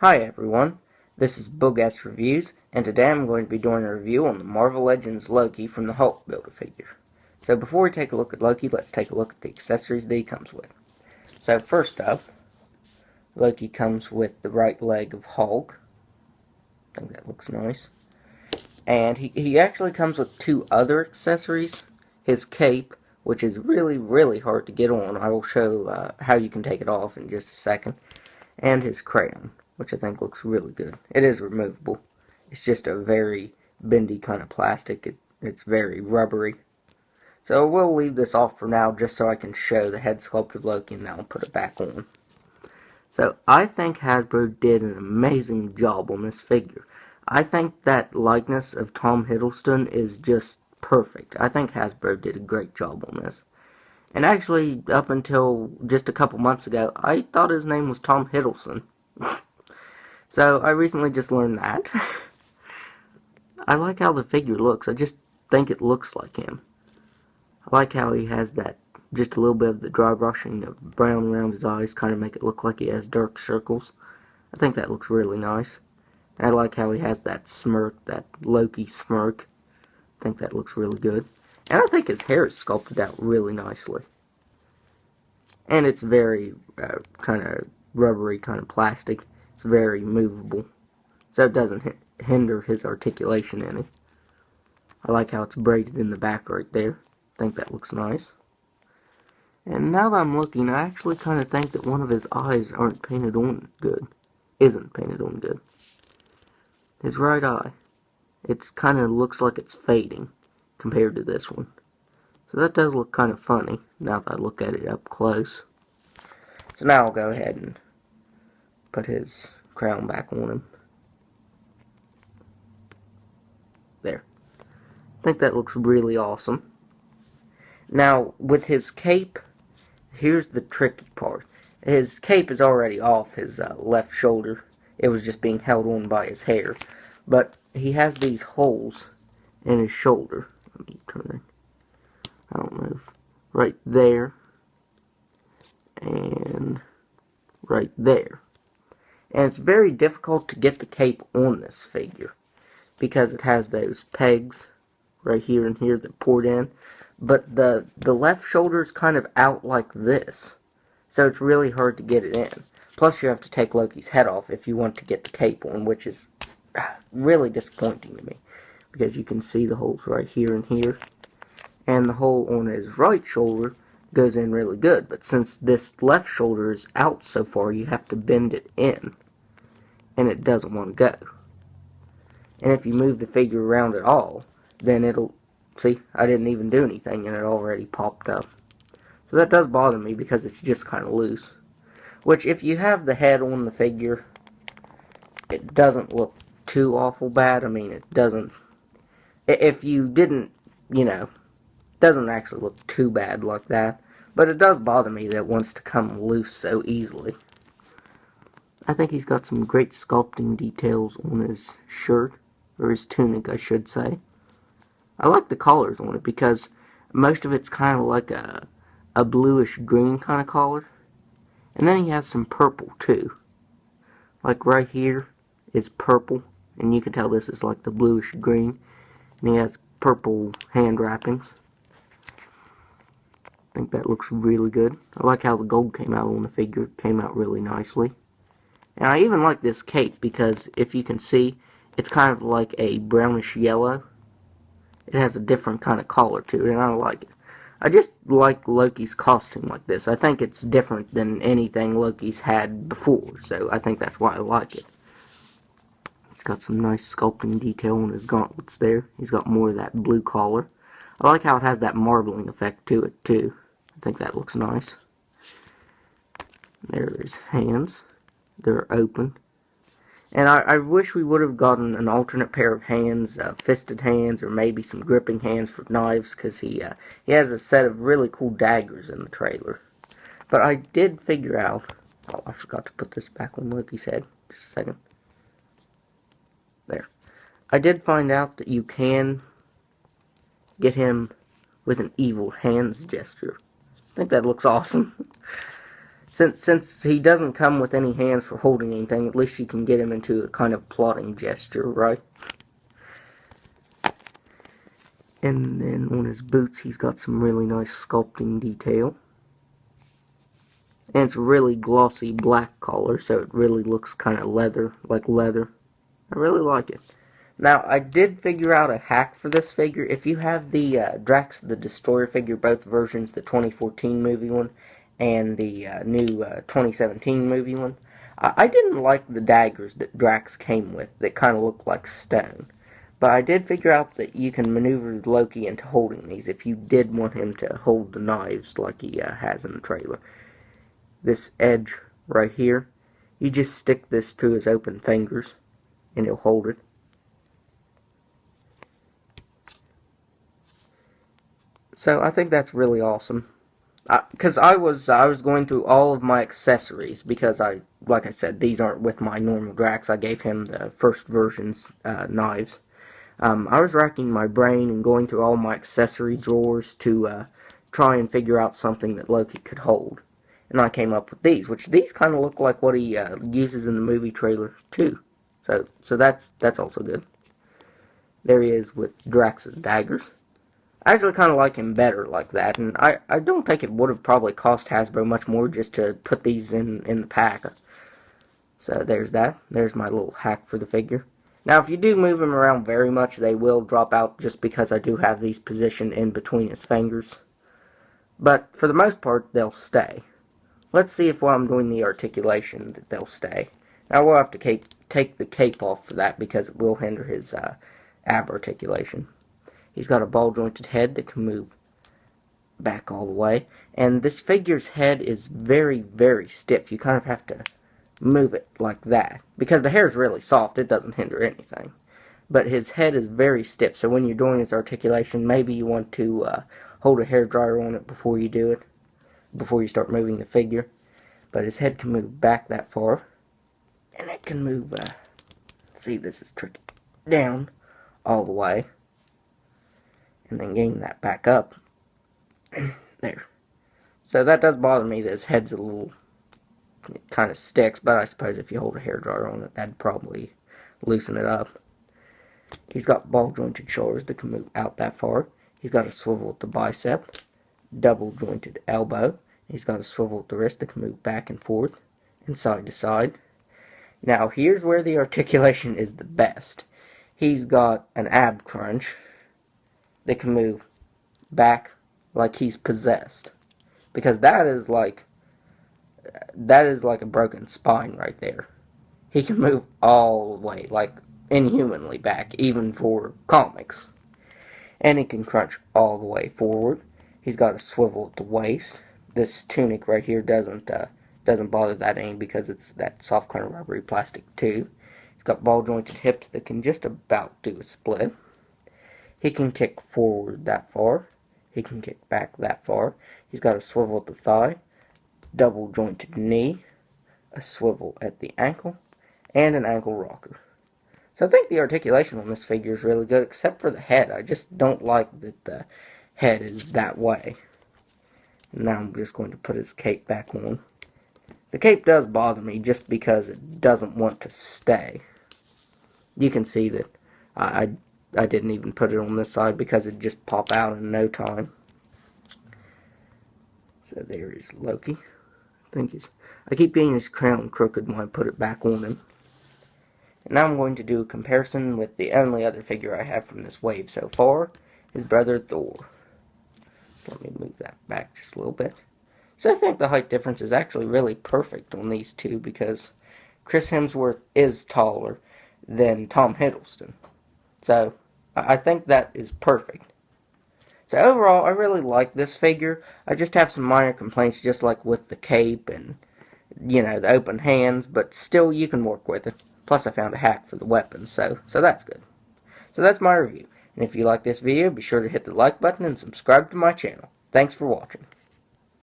Hi everyone, this is Bogas Reviews, and today I'm going to be doing a review on the Marvel Legends Loki from the Hulk Build-A-Figure. So before we take a look at Loki, let's take a look at the accessories that he comes with. So first up, Loki comes with the right leg of Hulk. I think that looks nice. And he actually comes with two other accessories. His cape, which is really hard to get on. I will show how you can take it off in just a second. And his crayon, which I think looks really good. It is removable. It's just a very bendy kind of plastic. It's very rubbery. So we'll leave this off for now just so I can show the head sculpt of Loki and then I'll put it back on. So I think Hasbro did an amazing job on this figure. I think that likeness of Tom Hiddleston is just perfect. I think Hasbro did a great job on this. And actually, up until just a couple months ago, I thought his name was Tom Hiddleston. So, I recently just learned that. I like how the figure looks. I just think it looks like him. I like how he has that, just a little bit of the dry brushing of brown around his eyes, kind of make it look like he has dark circles. I think that looks really nice. And I like how he has that smirk, that Loki smirk. I think that looks really good. And I think his hair is sculpted out really nicely. And it's very kind of rubbery, kind of plastic. It's very movable. So it doesn't hinder his articulation any. I like how it's braided in the back right there. I think that looks nice. And now that I'm looking, I actually kind of think that one of his eyes aren't painted on good. Isn't painted on good. His right eye. It's kind of looks like it's fading compared to this one. So that does look kind of funny now that I look at it up close. So now I'll go ahead and put his crown back on him. There. I think that looks really awesome. Now, with his cape, here's the tricky part. His cape is already off his left shoulder. It was just being held on by his hair. But he has these holes in his shoulder. Let me turn it. I don't move. Right there. And right there. And it's very difficult to get the cape on this figure. Because it has those pegs right here and here that poured in. But the left shoulder is kind of out like this. So it's really hard to get it in. Plus you have to take Loki's head off if you want to get the cape on, which is really disappointing to me. Because you can see the holes right here and here. And the hole on his right shoulder goes in really good. But since this left shoulder is out so far, you have to bend it in. And it doesn't want to go. And if you move the figure around at all, then it'll... See, I didn't even do anything and it already popped up. So that does bother me because it's just kind of loose. Which, if you have the head on the figure, it doesn't look too awful bad. I mean, it doesn't... If you didn't, you know... doesn't actually look too bad like that. But it does bother me that it wants to come loose so easily. I think he's got some great sculpting details on his shirt. Or his tunic, I should say. I like the colors on it because most of it's kind of like a bluish green kind of color. And then he has some purple too. Like right here is purple. And you can tell this is like the bluish green. And he has purple hand wrappings. I think that looks really good. I like how the gold came out on the figure. It came out really nicely. And I even like this cape because if you can see, it's kind of like a brownish yellow. It has a different kind of color to it, and I like it. I just like Loki's costume like this. I think it's different than anything Loki's had before, so I think that's why I like it. He's got some nice sculpting detail on his gauntlets there. He's got more of that blue collar. I like how it has that marbling effect to it, too. I think that looks nice. There are his hands. They're open. And I wish we would have gotten an alternate pair of hands, fisted hands, or maybe some gripping hands for knives, because he has a set of really cool daggers in the trailer. But I did figure out... Oh, I forgot to put this back on Loki's head. Just a second. There. I did find out that you can get him with an evil hands gesture. I think that looks awesome. Since he doesn't come with any hands for holding anything, at least you can get him into a kind of plotting gesture, right? And then on his boots, he's got some really nice sculpting detail. And it's a really glossy black color, so it really looks kind of leather, like leather. I really like it. Now, I did figure out a hack for this figure. If you have the Drax the Destroyer figure, both versions, the 2014 movie one and the new 2017 movie one, I didn't like the daggers that Drax came with that kind of looked like stone. But I did figure out that you can maneuver Loki into holding these if you did want him to hold the knives like he has in the trailer. This edge right here, you just stick this to his open fingers and he'll hold it. So I think that's really awesome. Because I was going through all of my accessories because like I said, these aren't with my normal Drax. I gave him the first version's knives. I was racking my brain and going through all my accessory drawers to try and figure out something that Loki could hold. And I came up with these, which these kind of look like what he uses in the movie trailer too. So that's also good. There he is with Drax's daggers. I actually kind of like him better like that, and I don't think it would have probably cost Hasbro much more just to put these in the pack. So there's that. There's my little hack for the figure. Now, if you do move him around very much, they will drop out just because I do have these positioned in between his fingers. But for the most part, they'll stay. Let's see if while I'm doing the articulation that they'll stay. Now, we'll have to take the cape off for that because it will hinder his ab articulation. He's got a ball-jointed head that can move back all the way. And this figure's head is very, very stiff. You kind of have to move it like that. Because the hair is really soft, it doesn't hinder anything. But his head is very stiff, so when you're doing his articulation, maybe you want to hold a hairdryer on it before you do it. Before you start moving the figure. But his head can move back that far. And it can move, see, this is tricky, down all the way. And then gain that back up. There. So that does bother me that his head's a little, it kind of sticks, but I suppose if you hold a hairdryer on it, that'd probably loosen it up. He's got ball-jointed shoulders that can move out that far. He's got a swivel at the bicep, double-jointed elbow. He's got a swivel at the wrist that can move back and forth and side to side. Now, here's where the articulation is the best. He's got an ab crunch that can move back like he's possessed. Because that is like a broken spine right there. He can move all the way, like inhumanly back, even for comics. And he can crunch all the way forward. He's got a swivel at the waist. This tunic right here doesn't bother that any because it's that soft kind of rubbery plastic too. He's got ball jointed hips that can just about do a split. He can kick forward that far. He can kick back that far. He's got a swivel at the thigh, double jointed knee, a swivel at the ankle, and an ankle rocker. So I think the articulation on this figure is really good, except for the head. I just don't like that the head is that way. Now I'm just going to put his cape back on. The cape does bother me just because it doesn't want to stay. You can see that I didn't even put it on this side because it'd just pop out in no time. So there is Loki. I keep getting his crown crooked when I put it back on him. And now I'm going to do a comparison with the only other figure I have from this wave so far, his brother Thor. Let me move that back just a little bit. So I think the height difference is actually really perfect on these two because Chris Hemsworth is taller than Tom Hiddleston. So I think that is perfect. So overall, I really like this figure. I just have some minor complaints just like with the cape and, you know, the open hands, but still you can work with it. Plus I found a hack for the weapons, so that's good. So that's my review. And if you like this video, be sure to hit the like button and subscribe to my channel. Thanks for watching.